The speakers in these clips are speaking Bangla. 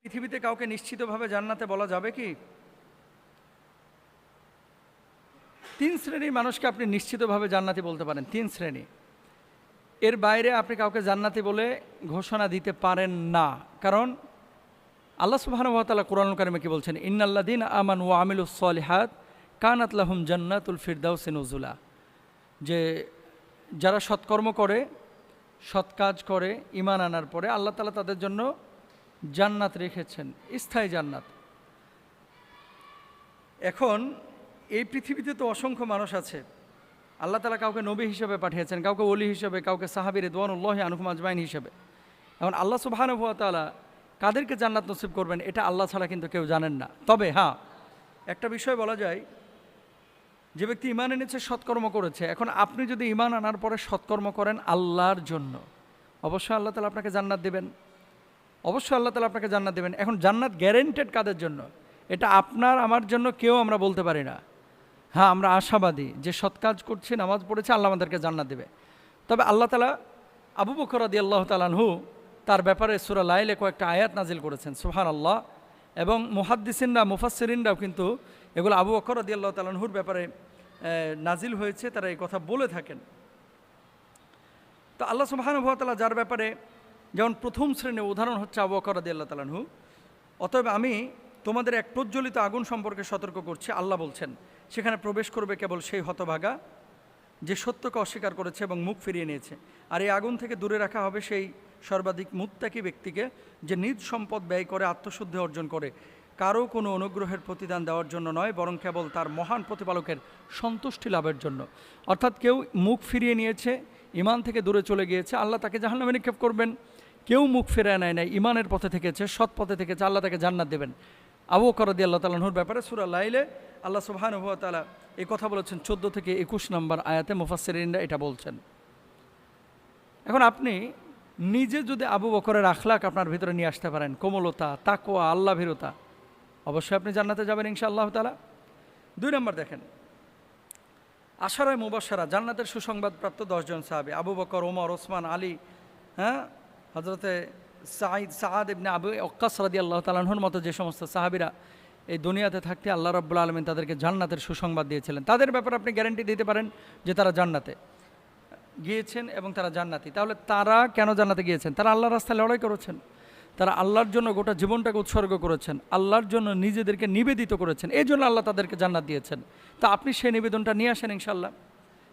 পৃথিবীতে কাউকে নিশ্চিতভাবে জান্নাতে বলা যাবে কি? তিন শ্রেণীর মানুষকে আপনি নিশ্চিতভাবে জান্নাতি বলতে পারেন, তিন শ্রেণী। এর বাইরে আপনি কাউকে জান্নাতি বলে ঘোষণা দিতে পারেন না। কারণ আল্লাহ সুবহানাহু ওয়া তাআলা কুরআনুল কারীমে কি বলছেন? ইন্নাল্লাযীনা আমানু ওয়া আমিলুস সলিহাত কানাত লাহুম জান্নাতুল ফিরদাউসি নুজুলা। যে যারা সৎকর্ম করে, সৎ কাজ করে, ঈমান আনার পরে আল্লাহ তাআলা তাদের জন্য জান্নাত রেখেছেন, স্থায়ী জান্নাত। এখন এই পৃথিবীতে তো অসংখ্য মানুষ আছে। আল্লাহ তাআলা কাউকে নবী হিসেবে পাঠিয়েছেন, কাউকে ওলি হিসেবে, কাউকে সাহাবী রিদওয়ানুল্লাহি আনহুম আজমাইন হিসেবে। এখন আল্লাহ সুবহানাহু ওয়া তাআলা কাদেরকে জান্নাত নসিব করবেন এটা আল্লাহ ছাড়া কিন্তু কেউ জানেন না। তবে হ্যাঁ, একটা বিষয় বলা যায়, যে ব্যক্তি ঈমান এনেছে, সৎকর্ম করেছে, এখন আপনি যদি ঈমান আনার পরে সৎকর্ম করেন আল্লাহর জন্য, অবশ্যই আল্লাহ তাআলা আপনাকে জান্নাত দেবেন। অবশ্যই আল্লাহ তাআলা আপনাকে জান্নাত দেবেন। এখন জান্নাত গ্যারেন্টেড কাদের জন্য? এটা আপনার আমার জন্য কেউ আমরা বলতে পারি না। হ্যাঁ, আমরা আশাবাদী যে সৎ কাজ করছি, নামাজ পড়েছে, আল্লাহ আমাদেরকে জান্নাত দেবে। তবে আল্লাহ তাআলা আবু বকর রাদিয়াল্লাহু তাআলা আনহু তার ব্যাপারে সূরা লাইলে কয়েকটা আয়াত নাজিল করেছেন, সুবহানাল্লাহ। এবং মুহাদ্দিসিনরা, মুফাসসিরিনরাও কিন্তু এগুলো আবু বকর রাদিয়াল্লাহু তাআলা আনহুর ব্যাপারে নাজিল হয়েছে, তারা এই কথা বলে থাকেন। তো আল্লাহ সুবহানাহু ওয়া তাআলা যার ব্যাপারে, যেমন প্রথম শ্রেণীর উদাহরণ হচ্ছে আবু বকর রাদিয়াল্লাহু তাআলা আনহু, অতএব আমি তোমাদের এক প্রজ্বলিত আগুন সম্পর্কে সতর্ক করছি, আল্লাহ বলছেন, সেখানে প্রবেশ করবে কেবল সেই হতভাগা যে সত্যকে অস্বীকার করেছে এবং মুখ ফিরিয়ে নিয়েছে। আর এই আগুন থেকে দূরে রাখা হবে সেই সর্বাধিক মুত্তাকি ব্যক্তিকে, যে নিজ সম্পদ ব্যয় করে আত্মশুদ্ধি অর্জন করে, কারো কোনো অনুগ্রহের প্রতিদান দেওয়ার জন্য নয়, বরং কেবল তার মহান প্রতিপালকের সন্তুষ্টি লাভের জন্য। অর্থাৎ কেউ মুখ ফিরিয়ে নিয়েছে, ঈমান থেকে দূরে চলে গিয়েছে, আল্লাহ তাকে জাহান্নামে নিক্ষেপ করবেন। কেউ মুখ ফিরিয়ে নেয় নাই, ঈমানের পথে থেকেছে, সৎ পথে থেকেছে, আল্লাহ তাকে জান্নাত দেবেন। আবু বকর রাদিয়াল্লাহু তাআলা আনহুর ব্যাপারে সূরা লাইলে আল্লাহ সুবহানাহু ওয়া তাআলা এই কথা বলেছেন 14 থেকে 21 নম্বর আয়াতে, মুফাসসিরিনরা এটা বলছেন। এখন আপনি নিজে যদি আবু বকরের আখলাক আপনার ভিতরে নিয়ে আসতে পারেন, কোমলতা, তাকওয়া, আল্লাহ ভীরুতা, অবশ্যই আপনি জান্নাতে যাবেন ইনশাআল্লাহ তাআলা। 2 নম্বর দেখেন, আশারায়ে মুবাশশারা, জান্নাতের সুসংবাদপ্রাপ্ত 10 জন সাহাবী, আবু বকর, ওমর, ওসমান, আলী, হযরতে সাআদ ইবনে আবু ওয়াক্কাস রাদিয়াল্লাহু তাআলা আনহুর মতো যে সমস্ত সাহাবীরা এই দুনিয়াতে থাকতে আল্লাহ রাব্বুল আলামিন তাদেরকে জান্নাতের সুসংবাদ দিয়েছিলেন, তাদের ব্যাপারে আপনি গ্যারান্টি দিতে পারেন যে তারা জান্নাতে গিয়েছেন এবং তারা জান্নাতি। তাহলে তারা কেন জান্নাতে গিয়েছেন? তারা আল্লাহর রাস্তায় লড়াই করেছেন, তারা আল্লাহর জন্য গোটা জীবনটাকে উৎসর্গ করেছেন, আল্লাহর জন্য নিজেদেরকে নিবেদিত করেছেন, এই জন্য আল্লাহ তাদেরকে জান্নাত দিয়েছেন। তা আপনি সেই নিবেদনটা নিয়ে আসেন ইনশাআল্লাহ।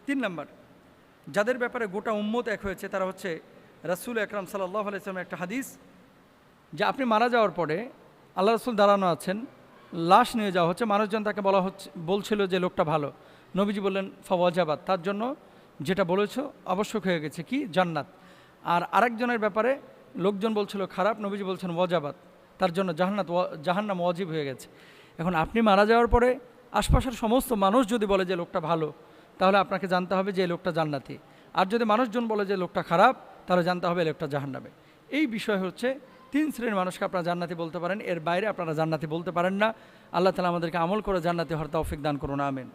3 নম্বর, যাদের ব্যাপারে গোটা উম্মত এক হয়েছে, তারা হচ্ছে রাসূল আকরাম সাল্লাল্লাহু আলাইহি ওয়াসাল্লামের একটা হাদিস, যে আপনি মারা যাওয়ার পরে আল্লাহ রাসূল দাঁড়ানো আছেন, লাশ নিয়ে যাওয়া হচ্ছে, মানুষজন তাকে বলছিল যে লোকটা ভালো, নবীজি বললেন ফাওয়াজাবাত, তার জন্য যেটা বলেছো আবশ্যক হয়ে গেছে, কি? জান্নাত। আর আরেকজনের ব্যাপারে লোকজন বলছিল খারাপ, নবীজি বলছেন ওয়াজাবাত, তার জন্য জাহান্নাম ওয়াজিব হয়ে গেছে। এখন আপনি মারা যাওয়ার পরে আশপাশের সমস্ত মানুষ যদি বলে যে লোকটা ভালো, তাহলে আপনাকে জানতে হবে যে এই লোকটা জান্নাতি। আর যদি মানুষজন বলে যে লোকটা খারাপ, তাহলে জানতে হবে লোকটা জাহান্নামে। এই বিষয় হচ্ছে 3 শ্রেণীর মানুষকে আপনারা জান্নাতি বলতে পারেন, এর বাইরে আপনারা জান্নাতি বলতে পারেন না। আল্লাহ তাআলা আমাদেরকে আমল করে জান্নাতি হওয়ার তৌফিক দান করুন, আমিন।